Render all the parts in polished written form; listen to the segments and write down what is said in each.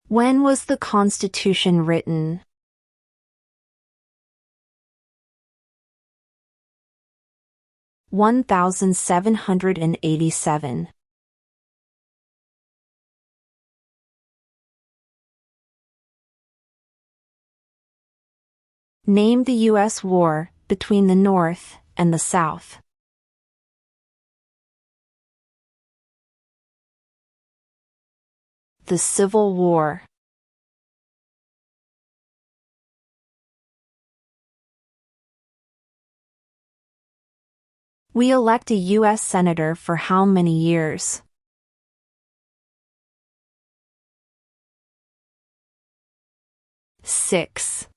When was the Constitution written? 1787. Name the U.S. war between the North and the South. The Civil War. We elect a U.S. Senator for how many years? 6.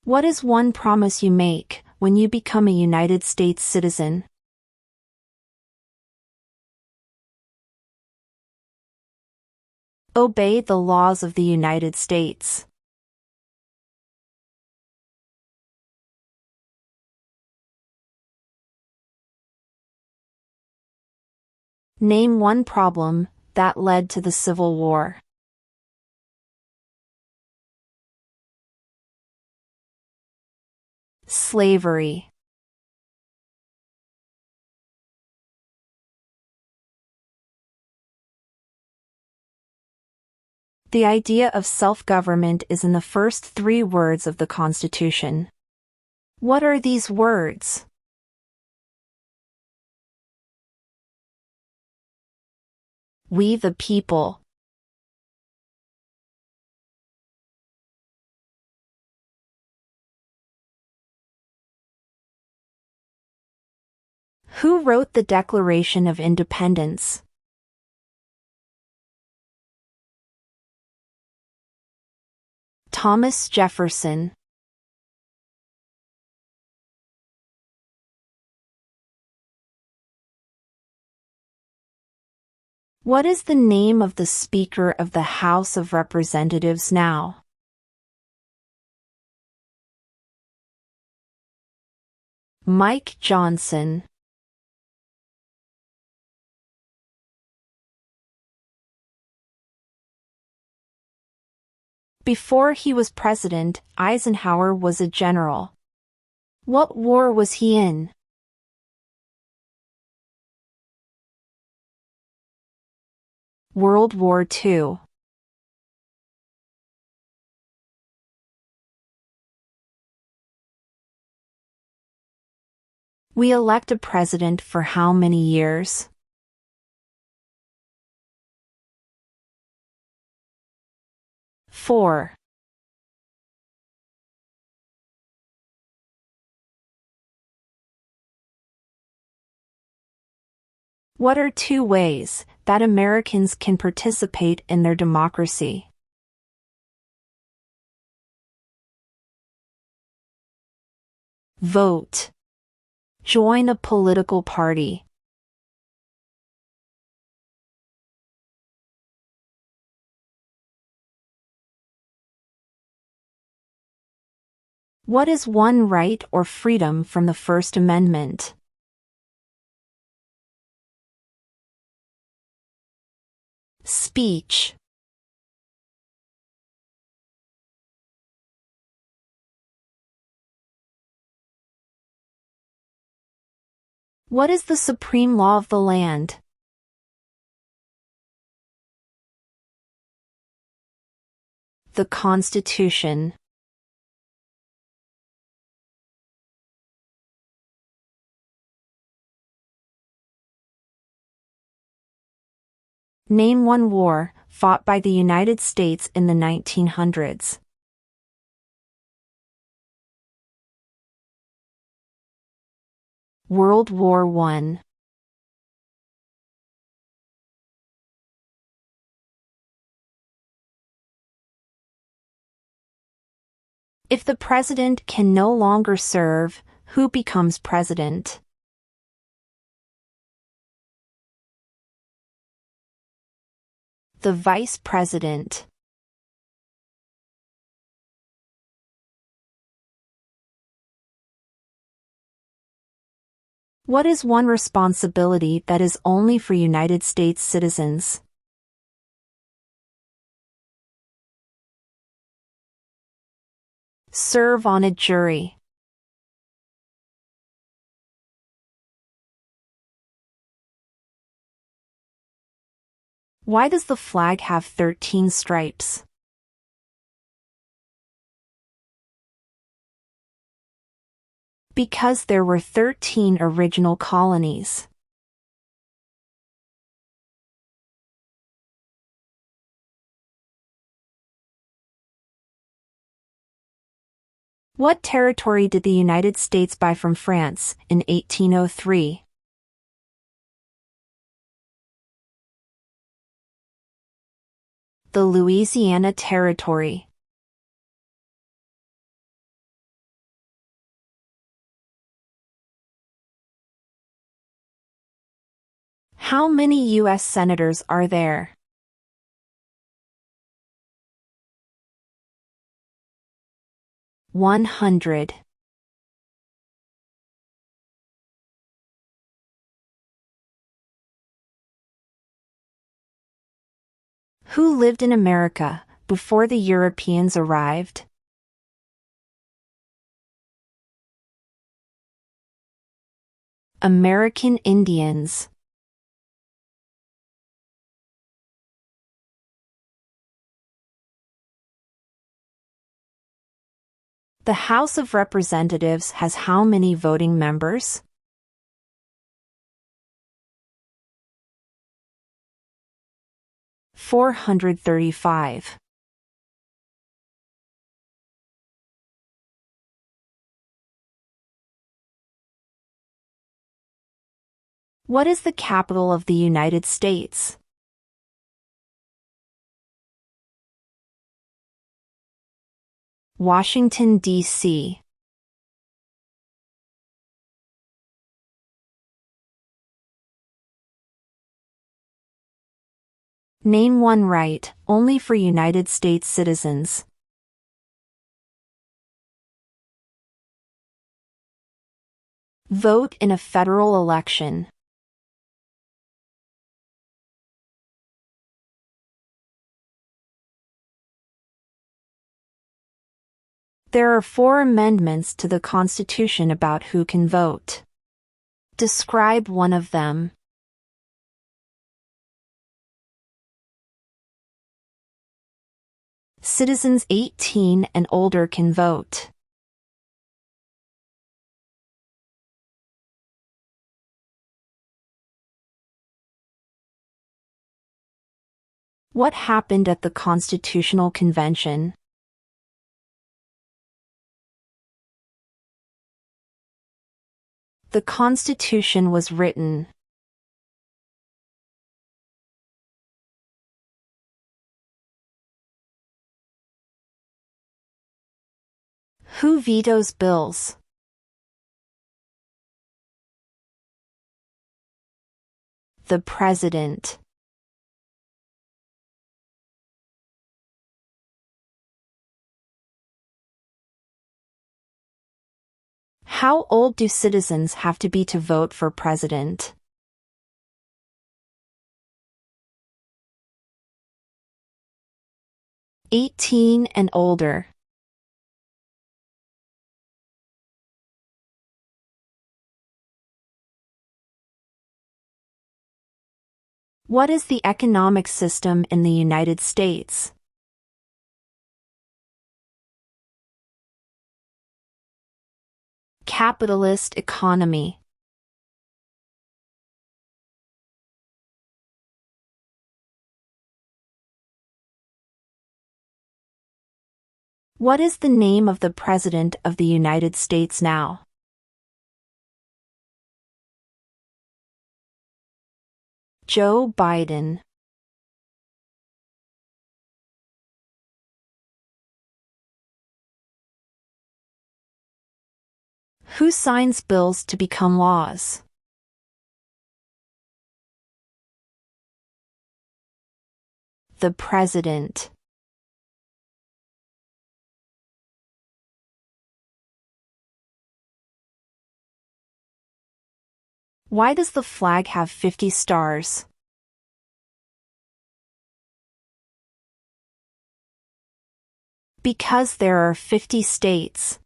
What is one promise you make when you become a United States citizen? Obey the laws of the United States. Name one problem that led to the Civil War. Slavery. The idea of self-government is in the first 3 words of the Constitution. What are these words? We the people. Who wrote the Declaration of Independence? Thomas Jefferson. What is the name of the Speaker of the House of Representatives now? Mike Johnson. Before he was president, Eisenhower was a general. What war was he in? World War II. We elect a president for how many years? 4. What are 2 ways that Americans can participate in their democracy? Vote. Join a political party. What is one right or freedom from the First Amendment? Speech. What is the supreme law of the land? The Constitution. Name one war fought by the United States in the 1900s. World War I. If the president can no longer serve, who becomes president? The vice president. What is one responsibility that is only for United States citizens? Serve on a jury. Why does the flag have 13 stripes? Because there were 13 original colonies. What territory did the United States buy from France in 1803? The Louisiana Territory. How many U.S. senators are there? 100. Who lived in America before the Europeans arrived? American Indians. The House of Representatives has how many voting members? 435. What is the capital of the United States? Washington, D.C. Name one right, only for United States citizens. Vote in a federal election. There are 4 amendments to the Constitution about who can vote. Describe one of them. Citizens 18 and older can vote. What happened at the Constitutional Convention? The Constitution was written. Who vetoes bills? The President. How old do citizens have to be to vote for president? "18 and older." What is the economic system in the United States? Capitalist economy. What is the name of the President of the United States now? Joe Biden. Who signs bills to become laws? The President. Why does the flag have 50 stars? Because there are 50 states.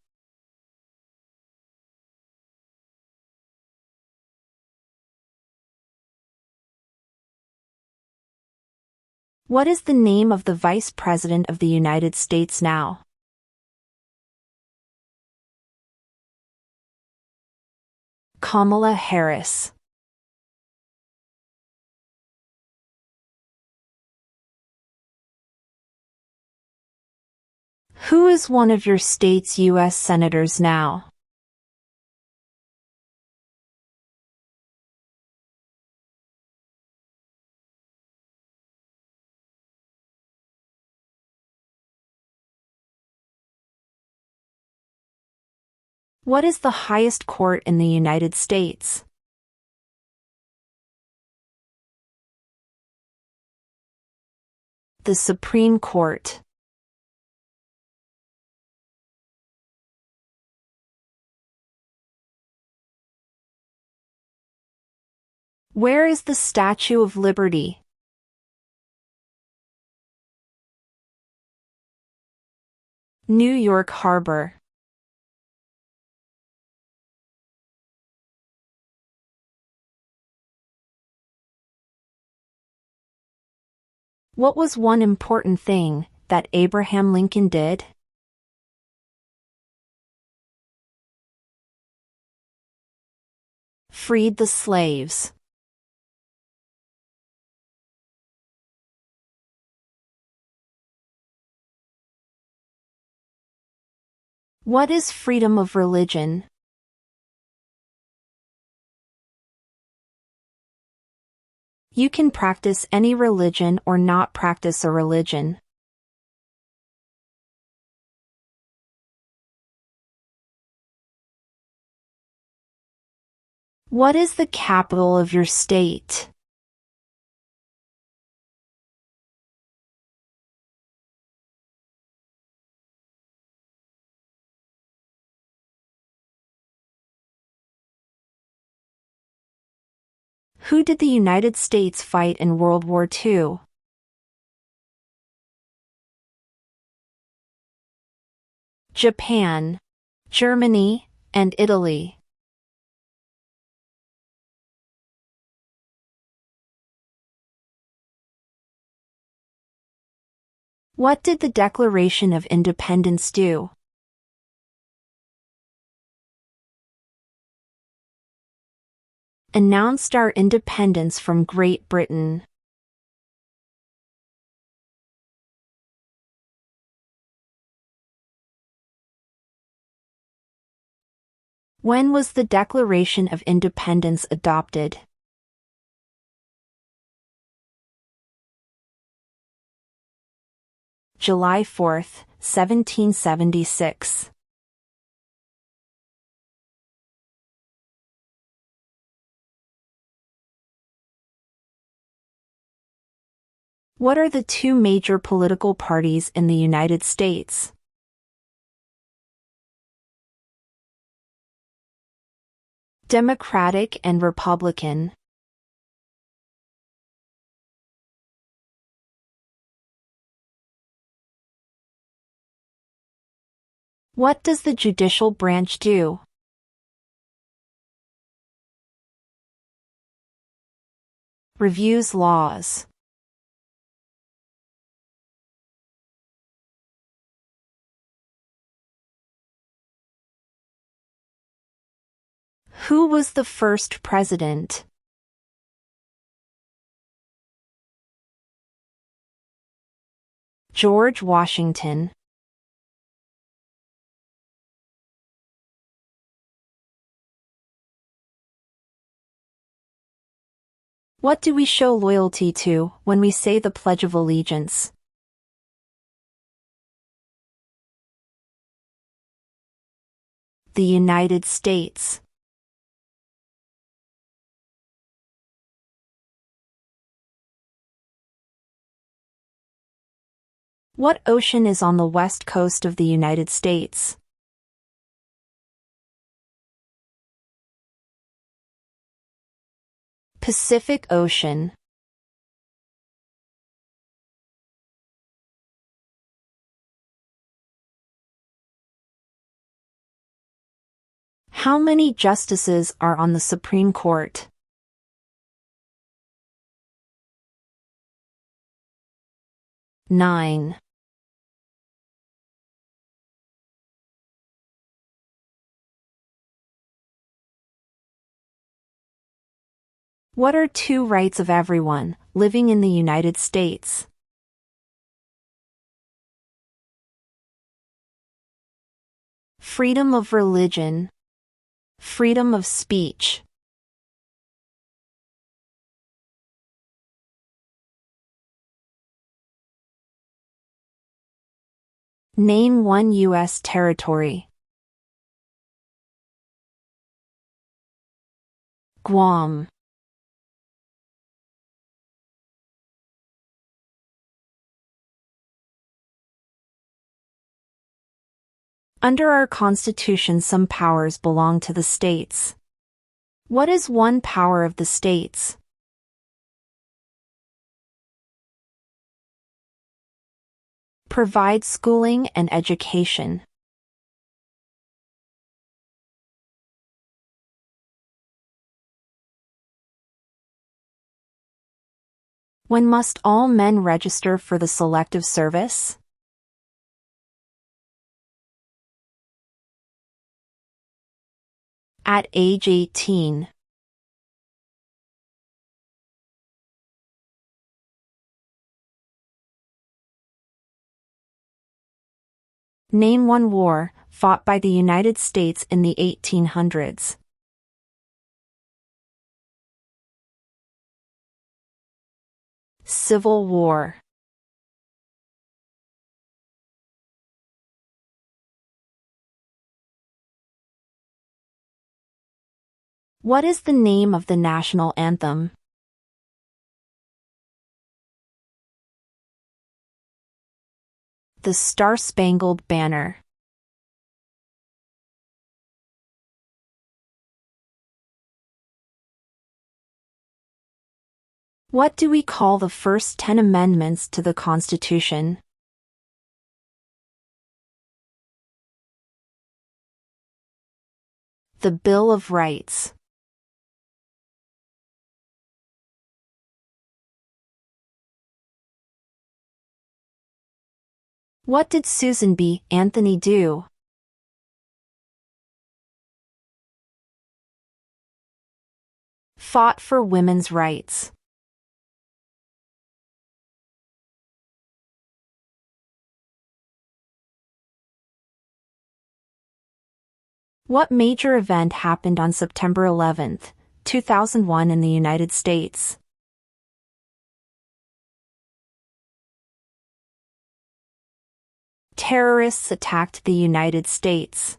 What is the name of the Vice President of the United States now? Kamala Harris. Who is one of your state's U.S. senators now? What is the highest court in the United States? The Supreme Court. Where is the Statue of Liberty? New York Harbor. What was one important thing that Abraham Lincoln did? Freed the slaves. What is freedom of religion? You can practice any religion or not practice a religion. What is the capital of your state? Who did the United States fight in World War II? Japan, Germany, and Italy. What did the Declaration of Independence do? Announced our independence from Great Britain. When was the Declaration of Independence adopted? July 4, 1776. What are the two major political parties in the United States? Democratic and Republican. What does the judicial branch do? Reviews laws. Who was the first president? George Washington. What do we show loyalty to when we say the Pledge of Allegiance? The United States. What ocean is on the west coast of the United States? Pacific Ocean. How many justices are on the Supreme Court? 9. What are two rights of everyone living in the United States? Freedom of religion. Freedom of speech. Name one U.S. territory. Guam. Under our Constitution, some powers belong to the states. What is one power of the states? Provide schooling and education. When must all men register for the Selective Service? At age 18. Name one war fought by the United States in the 1800s. Civil War. What is the name of the national anthem? The Star-Spangled Banner. What do we call the first 10 amendments to the Constitution? The Bill of Rights. What did Susan B. Anthony do? Fought for women's rights. What major event happened on September 11, 2001 in the United States? Terrorists attacked the United States.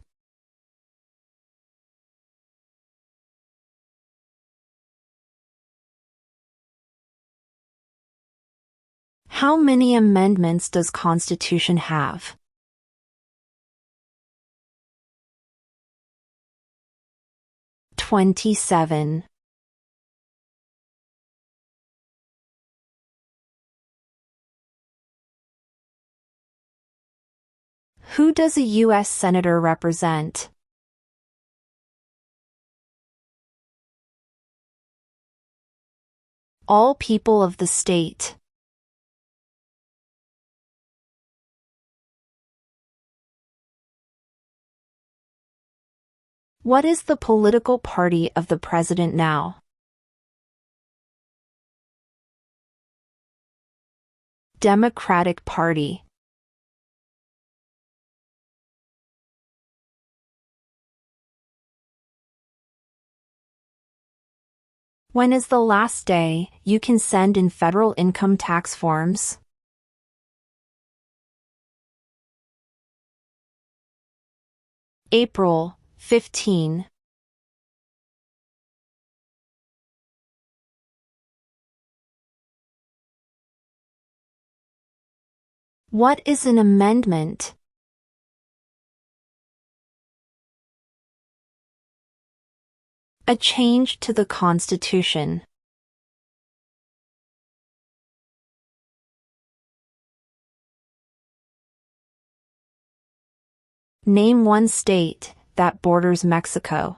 How many amendments does Constitution have? 27. Who does a U.S. Senator represent? All people of the state. What is the political party of the president now? Democratic Party. When is the last day you can send in federal income tax forms? April 15. What is an amendment? A change to the Constitution. Name one state that borders Mexico.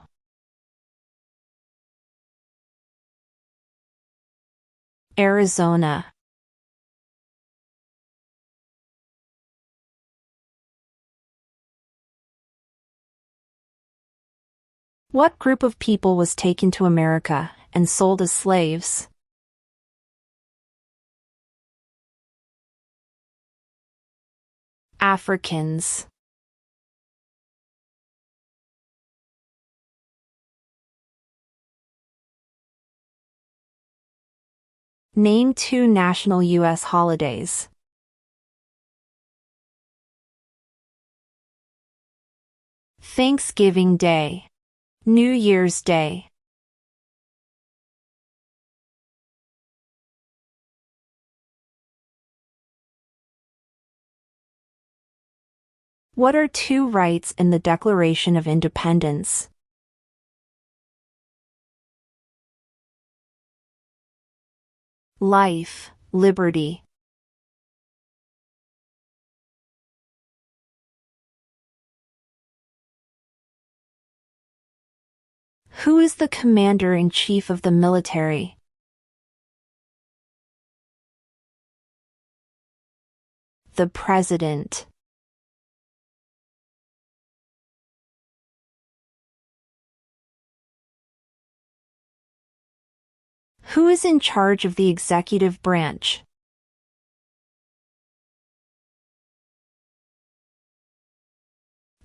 Arizona. What group of people was taken to America and sold as slaves? Africans. Name two national U.S. holidays. Thanksgiving Day. New Year's Day. What are two rights in the Declaration of Independence? Life, liberty. Who is the commander-in-chief of the military? The President. Who is in charge of the executive branch?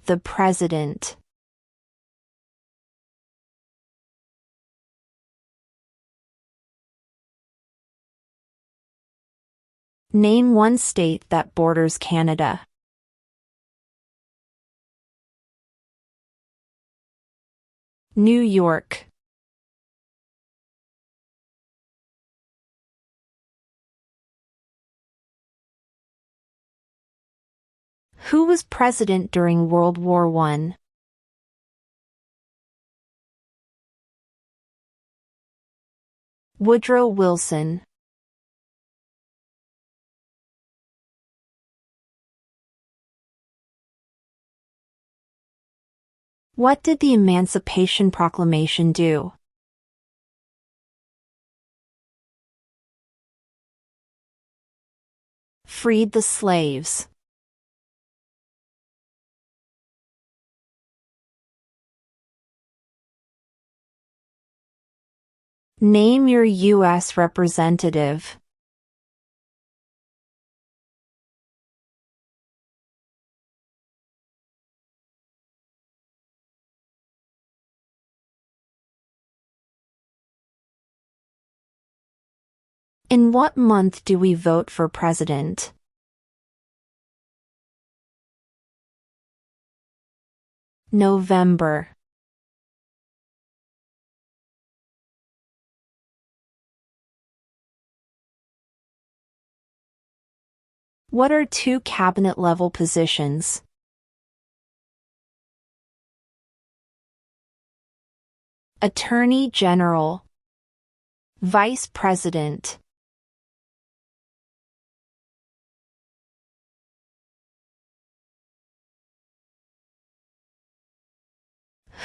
The President. Name one state that borders Canada. New York. Who was president during World War I? Woodrow Wilson. What did the Emancipation Proclamation do? Freed the slaves. Name your U.S. representative. In what month do we vote for president? November. What are two cabinet-level positions? Attorney General. Vice President.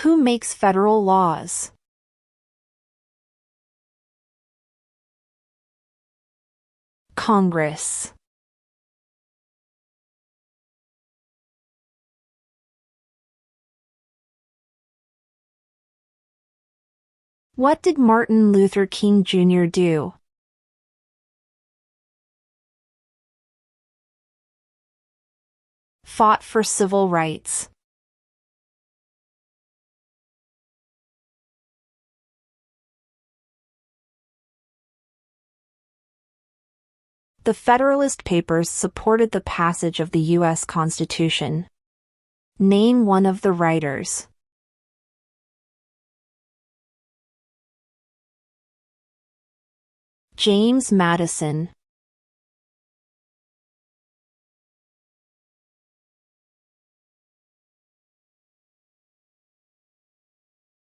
Who makes federal laws? Congress. What did Martin Luther King Jr. do? Fought for civil rights. The Federalist Papers supported the passage of the U.S. Constitution. Name one of the writers. James Madison.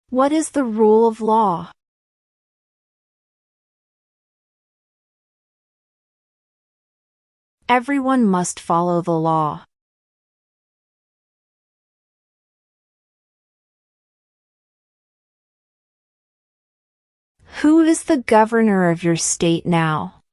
What is the rule of law? Everyone must follow the law. Who is the governor of your state now?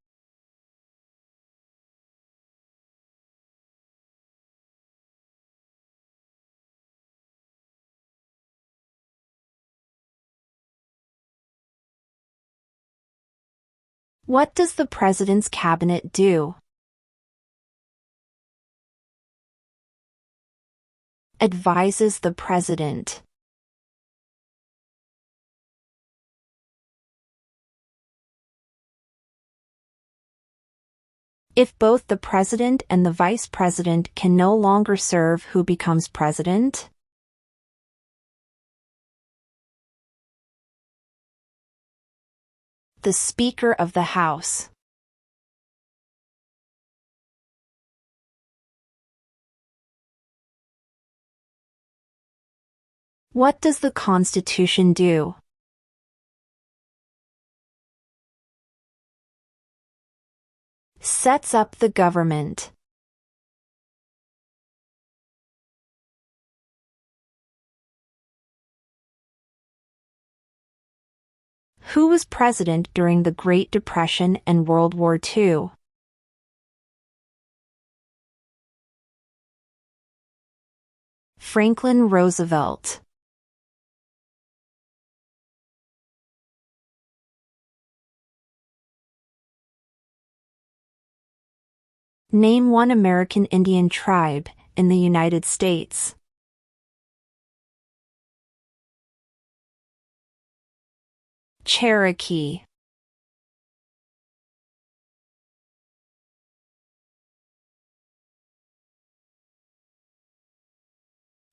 What does the president's cabinet do? Advises the president. If both the president and the vice president can no longer serve, who becomes president? The Speaker of the House. What does the Constitution do? Sets up the government. Who was president during the Great Depression and World War II? Franklin Roosevelt. Name one American Indian tribe in the United States. Cherokee.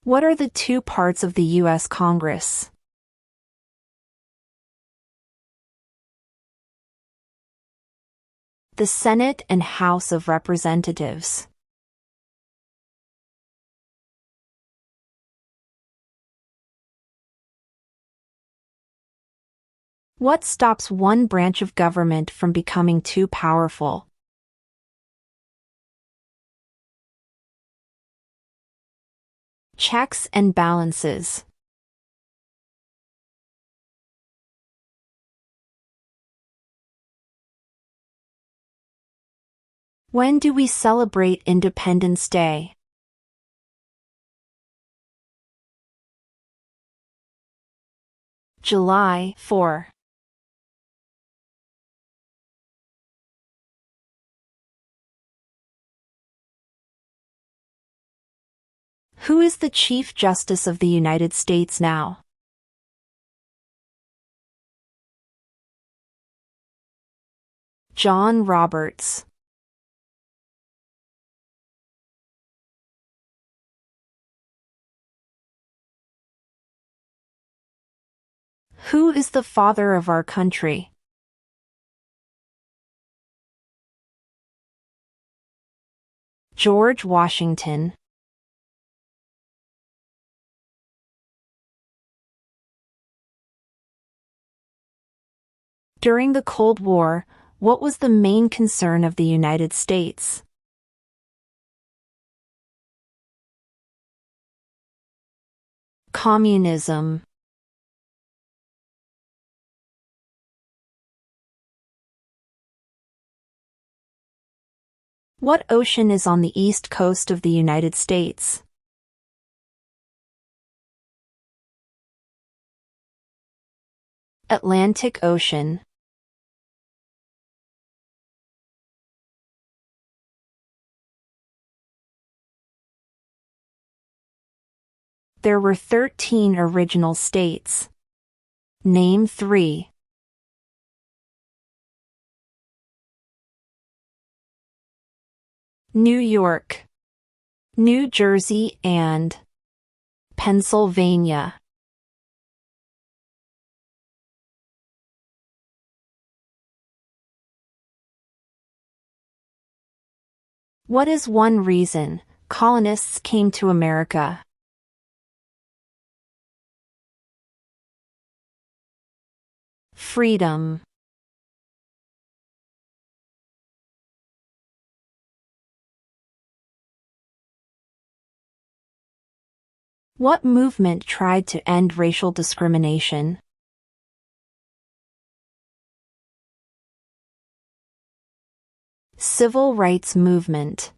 What are the two parts of the U.S. Congress? The Senate and House of Representatives. What stops one branch of government from becoming too powerful? Checks and balances. When do we celebrate Independence Day? July 4. Who is the Chief Justice of the United States now? John Roberts. Who is the father of our country? George Washington. During the Cold War, what was the main concern of the United States? Communism. What ocean is on the east coast of the United States? Atlantic Ocean. There were 13 original states. Name 3. New York, New Jersey, and Pennsylvania. What is one reason colonists came to America? Freedom. What movement tried to end racial discrimination? Civil rights movement.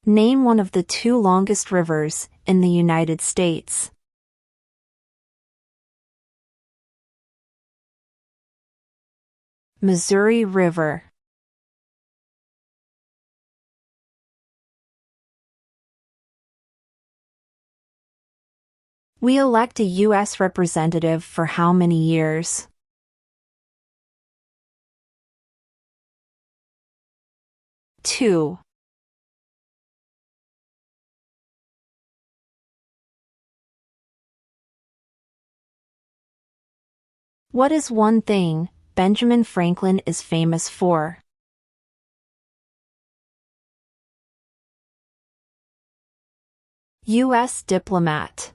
Name one of the two longest rivers in the United States. Missouri River. We elect a U.S. representative for how many years? Two. What is one thing Benjamin Franklin is famous for? U.S. diplomat.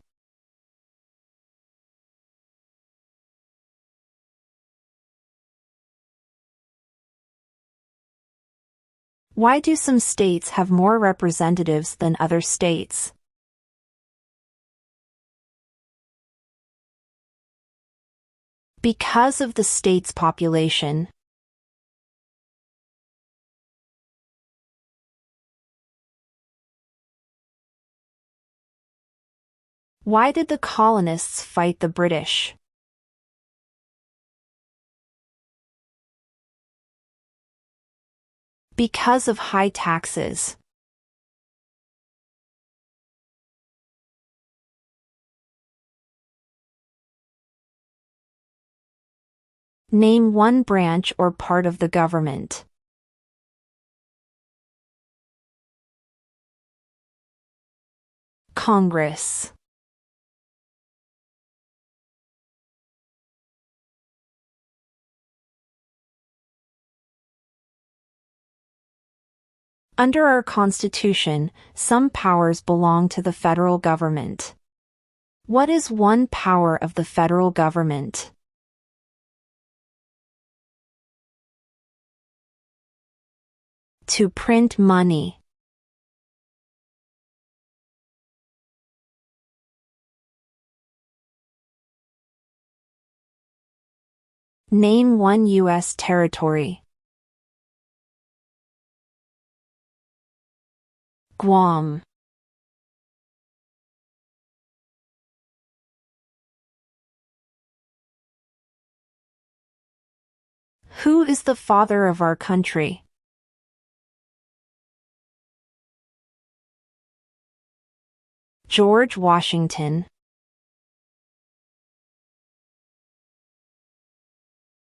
Why do some states have more representatives than other states? Because of the state's population. Why did the colonists fight the British? Because of high taxes. Name one branch or part of the government. Congress. Under our Constitution, some powers belong to the federal government. What is one power of the federal government? To print money. Name one U.S. territory. Guam. Who is the father of our country? George Washington.